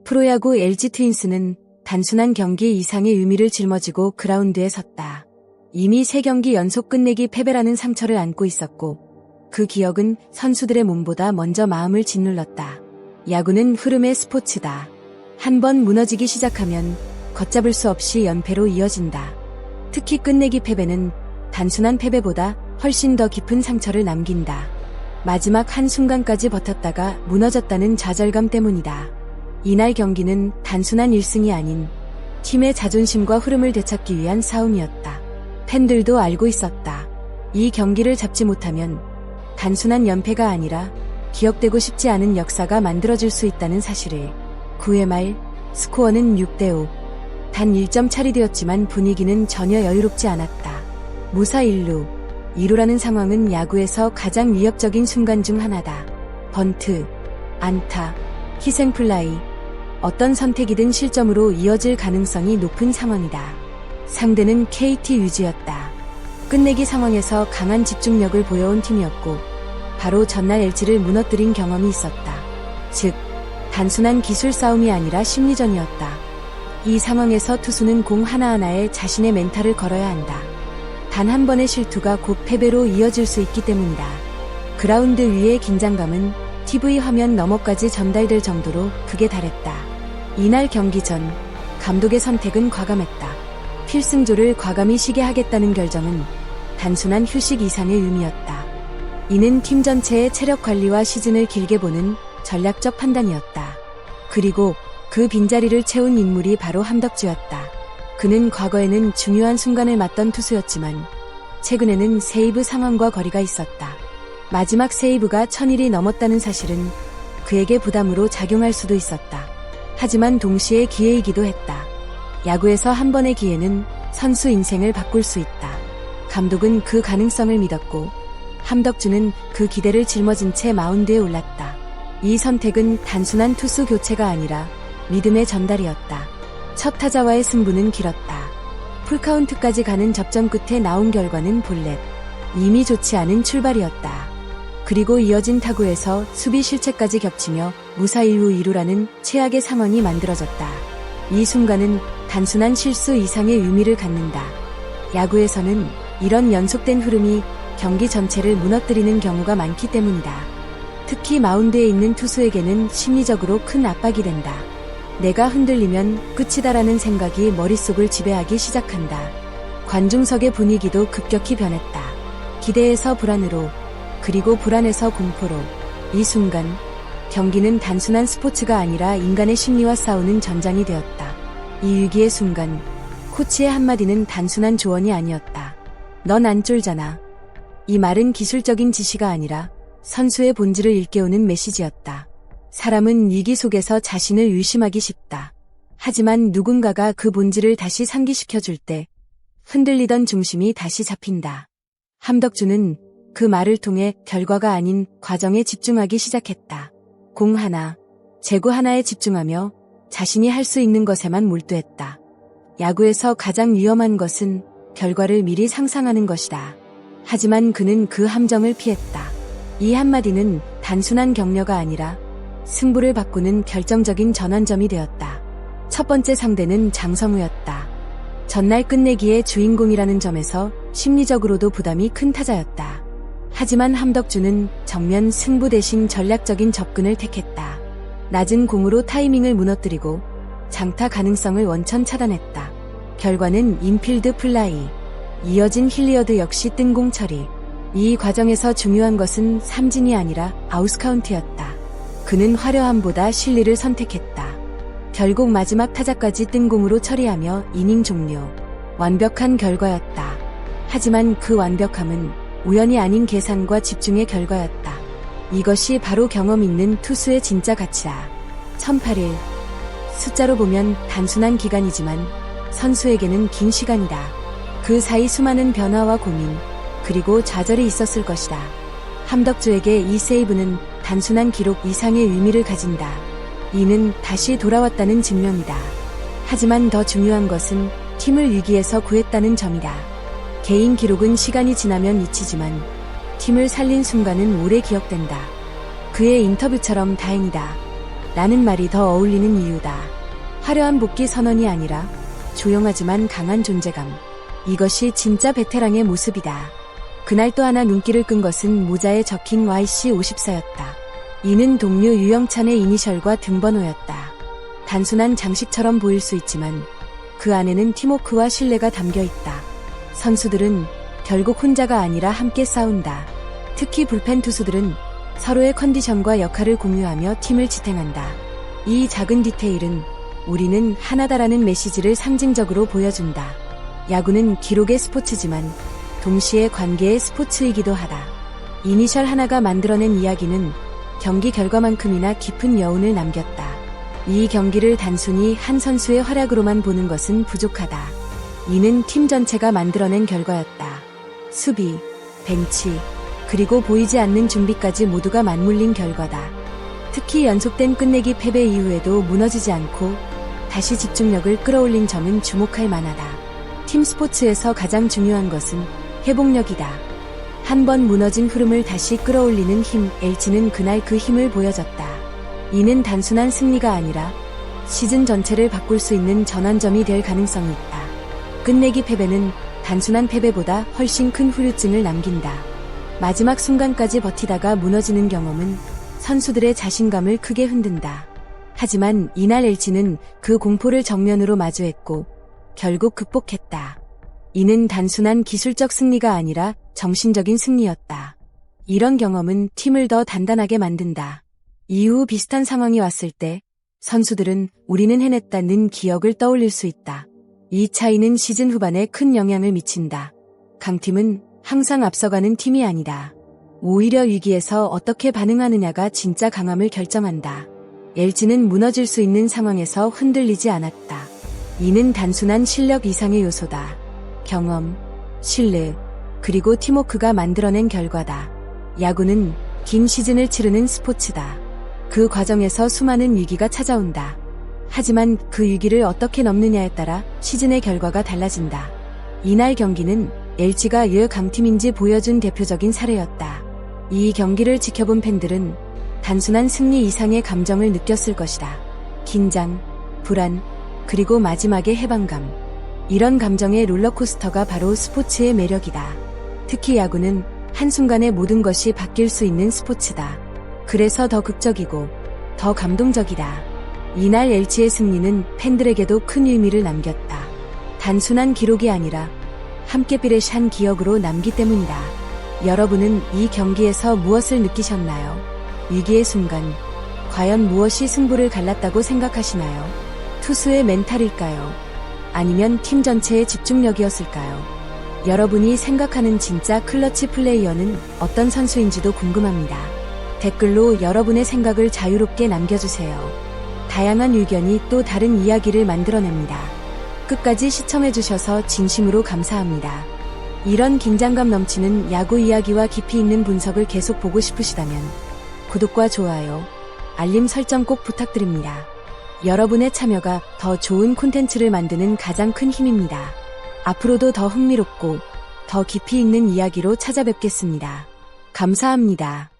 프로야구 LG 트윈스는 단순한 경기 이상의 의미를 짊어지고 그라운드에 섰다. 이미 3경기 연속 끝내기 패배라는 상처를 안고 있었고 그 기억은 선수들의 몸보다 먼저 마음을 짓눌렀다. 야구는 흐름의 스포츠다. 한번 무너지기 시작하면 걷잡을 수 없이 연패로 이어진다. 특히 끝내기 패배는 단순한 패배보다 훨씬 더 깊은 상처를 남긴다. 마지막 한순간까지 버텼다가 무너졌다는 좌절감 때문이다. 이날 경기는 단순한 1승이 아닌 팀의 자존심과 흐름을 되찾기 위한 싸움이었다. 팬들도 알고 있었다. 이 경기를 잡지 못하면 단순한 연패가 아니라 기억되고 싶지 않은 역사가 만들어질 수 있다는 사실을. 9회 말 스코어는 6대5. 단 1점 차이 되었지만 분위기는 전혀 여유롭지 않았다. 무사 1루, 2루라는 상황은 야구에서 가장 위협적인 순간 중 하나다. 번트, 안타, 희생플라이, 어떤 선택이든 실점으로 이어질 가능성이 높은 상황이다. 상대는 KT 위즈였다. 끝내기 상황에서 강한 집중력을 보여온 팀이었고 바로 전날 LG를 무너뜨린 경험이 있었다. 즉, 단순한 기술 싸움이 아니라 심리전이었다. 이 상황에서 투수는 공 하나하나에 자신의 멘탈을 걸어야 한다. 단 한 번의 실투가 곧 패배로 이어질 수 있기 때문이다. 그라운드 위의 긴장감은 TV 화면 너머까지 전달될 정도로 극에 달했다. 이날 경기 전 감독의 선택은 과감했다. 필승조를 과감히 쉬게 하겠다는 결정은 단순한 휴식 이상의 의미였다. 이는 팀 전체의 체력 관리와 시즌을 길게 보는 전략적 판단이었다. 그리고 그 빈자리를 채운 인물이 바로 함덕주였다. 그는 과거에는 중요한 순간을 맞던 투수였지만 최근에는 세이브 상황과 거리가 있었다. 마지막 세이브가 1000일이 넘었다는 사실은 그에게 부담으로 작용할 수도 있었다. 하지만 동시에 기회이기도 했다. 야구에서 한 번의 기회는 선수 인생을 바꿀 수 있다. 감독은 그 가능성을 믿었고 함덕주는 그 기대를 짊어진 채 마운드에 올랐다. 이 선택은 단순한 투수 교체가 아니라 믿음의 전달이었다. 첫 타자와의 승부는 길었다. 풀카운트까지 가는 접전 끝에 나온 결과는 볼넷. 이미 좋지 않은 출발이었다. 그리고 이어진 타구에서 수비 실책까지 겹치며 무사 1루 2루라는 최악의 상황이 만들어졌다. 이 순간은 단순한 실수 이상의 의미를 갖는다. 야구에서는 이런 연속된 흐름이 경기 전체를 무너뜨리는 경우가 많기 때문이다. 특히 마운드에 있는 투수에게는 심리적으로 큰 압박이 된다. 내가 흔들리면 끝이다라는 생각이 머릿속을 지배하기 시작한다. 관중석의 분위기도 급격히 변했다. 기대에서 불안으로, 그리고 불안에서 공포로. 이 순간 경기는 단순한 스포츠가 아니라 인간의 심리와 싸우는 전장이 되었다. 이 위기의 순간 코치의 한마디는 단순한 조언이 아니었다. 넌 안 쫄잖아. 이 말은 기술적인 지시가 아니라 선수의 본질을 일깨우는 메시지였다. 사람은 위기 속에서 자신을 의심하기 쉽다. 하지만 누군가가 그 본질을 다시 상기시켜줄 때 흔들리던 중심이 다시 잡힌다. 함덕주는 그 말을 통해 결과가 아닌 과정에 집중하기 시작했다. 공 하나, 제구 하나에 집중하며 자신이 할 수 있는 것에만 몰두했다. 야구에서 가장 위험한 것은 결과를 미리 상상하는 것이다. 하지만 그는 그 함정을 피했다. 이 한마디는 단순한 격려가 아니라 승부를 바꾸는 결정적인 전환점이 되었다. 첫 번째 상대는 장성우였다. 전날 끝내기의 주인공이라는 점에서 심리적으로도 부담이 큰 타자였다. 하지만 함덕주는 정면 승부 대신 전략적인 접근을 택했다. 낮은 공으로 타이밍을 무너뜨리고 장타 가능성을 원천 차단했다. 결과는 인필드 플라이, 이어진 힐리어드 역시 뜬공 처리. 이 과정에서 중요한 것은 삼진이 아니라 아웃카운트였다. 그는 화려함보다 실리를 선택했다. 결국 마지막 타자까지 뜬공으로 처리하며 이닝 종료. 완벽한 결과였다. 하지만 그 완벽함은 우연이 아닌 계산과 집중의 결과였다. 이것이 바로 경험 있는 투수의 진짜 가치다. 1008일. 숫자로 보면 단순한 기간이지만 선수에게는 긴 시간이다. 그 사이 수많은 변화와 고민, 그리고 좌절이 있었을 것이다. 함덕주에게 이 세이브는 단순한 기록 이상의 의미를 가진다. 이는 다시 돌아왔다는 증명이다. 하지만 더 중요한 것은 팀을 위기에서 구했다는 점이다. 개인 기록은 시간이 지나면 잊히지만 팀을 살린 순간은 오래 기억된다. 그의 인터뷰처럼 다행이다. 라는 말이 더 어울리는 이유다. 화려한 복귀 선언이 아니라 조용하지만 강한 존재감. 이것이 진짜 베테랑의 모습이다. 그날 또 하나 눈길을 끈 것은 모자에 적힌 YC54였다. 이는 동료 유영찬의 이니셜과 등번호였다. 단순한 장식처럼 보일 수 있지만 그 안에는 팀워크와 신뢰가 담겨 있다. 선수들은 결국 혼자가 아니라 함께 싸운다. 특히 불펜 투수들은 서로의 컨디션과 역할을 공유하며 팀을 지탱한다. 이 작은 디테일은 우리는 하나다라는 메시지를 상징적으로 보여준다. 야구는 기록의 스포츠지만 동시에 관계의 스포츠이기도 하다. 이니셜 하나가 만들어낸 이야기는 경기 결과만큼이나 깊은 여운을 남겼다. 이 경기를 단순히 한 선수의 활약으로만 보는 것은 부족하다. 이는 팀 전체가 만들어낸 결과였다. 수비, 벤치, 그리고 보이지 않는 준비까지 모두가 맞물린 결과다. 특히 연속된 끝내기 패배 이후에도 무너지지 않고 다시 집중력을 끌어올린 점은 주목할 만하다. 팀 스포츠에서 가장 중요한 것은 회복력이다. 한 번 무너진 흐름을 다시 끌어올리는 힘, LG는 그날 그 힘을 보여줬다. 이는 단순한 승리가 아니라 시즌 전체를 바꿀 수 있는 전환점이 될 가능성이 있다. 끝내기 패배는 단순한 패배보다 훨씬 큰 후유증을 남긴다. 마지막 순간까지 버티다가 무너지는 경험은 선수들의 자신감을 크게 흔든다. 하지만 이날 LG는 그 공포를 정면으로 마주했고 결국 극복했다. 이는 단순한 기술적 승리가 아니라 정신적인 승리였다. 이런 경험은 팀을 더 단단하게 만든다. 이후 비슷한 상황이 왔을 때 선수들은 우리는 해냈다는 기억을 떠올릴 수 있다. 이 차이는 시즌 후반에 큰 영향을 미친다. 강팀은 항상 앞서가는 팀이 아니다. 오히려 위기에서 어떻게 반응하느냐가 진짜 강함을 결정한다. LG는 무너질 수 있는 상황에서 흔들리지 않았다. 이는 단순한 실력 이상의 요소다. 경험, 신뢰, 그리고 팀워크가 만들어낸 결과다. 야구는 긴 시즌을 치르는 스포츠다. 그 과정에서 수많은 위기가 찾아온다. 하지만 그 위기를 어떻게 넘느냐에 따라 시즌의 결과가 달라진다. 이날 경기는 LG가 왜 강팀인지 보여준 대표적인 사례였다. 이 경기를 지켜본 팬들은 단순한 승리 이상의 감정을 느꼈을 것이다. 긴장, 불안, 그리고 마지막의 해방감. 이런 감정의 롤러코스터가 바로 스포츠의 매력이다. 특히 야구는 한순간에 모든 것이 바뀔 수 있는 스포츠다. 그래서 더 극적이고 더 감동적이다. 이날 LG의 승리는 팬들에게도 큰 의미를 남겼다. 단순한 기록이 아니라 함께 삐레시한 기억으로 남기 때문이다. 여러분은 이 경기에서 무엇을 느끼셨나요? 위기의 순간, 과연 무엇이 승부를 갈랐다고 생각하시나요? 투수의 멘탈일까요? 아니면 팀 전체의 집중력이었을까요? 여러분이 생각하는 진짜 클러치 플레이어는 어떤 선수인지도 궁금합니다. 댓글로 여러분의 생각을 자유롭게 남겨주세요. 다양한 의견이 또 다른 이야기를 만들어냅니다. 끝까지 시청해주셔서 진심으로 감사합니다. 이런 긴장감 넘치는 야구 이야기와 깊이 있는 분석을 계속 보고 싶으시다면 구독과 좋아요, 알림 설정 꼭 부탁드립니다. 여러분의 참여가 더 좋은 콘텐츠를 만드는 가장 큰 힘입니다. 앞으로도 더 흥미롭고 더 깊이 있는 이야기로 찾아뵙겠습니다. 감사합니다.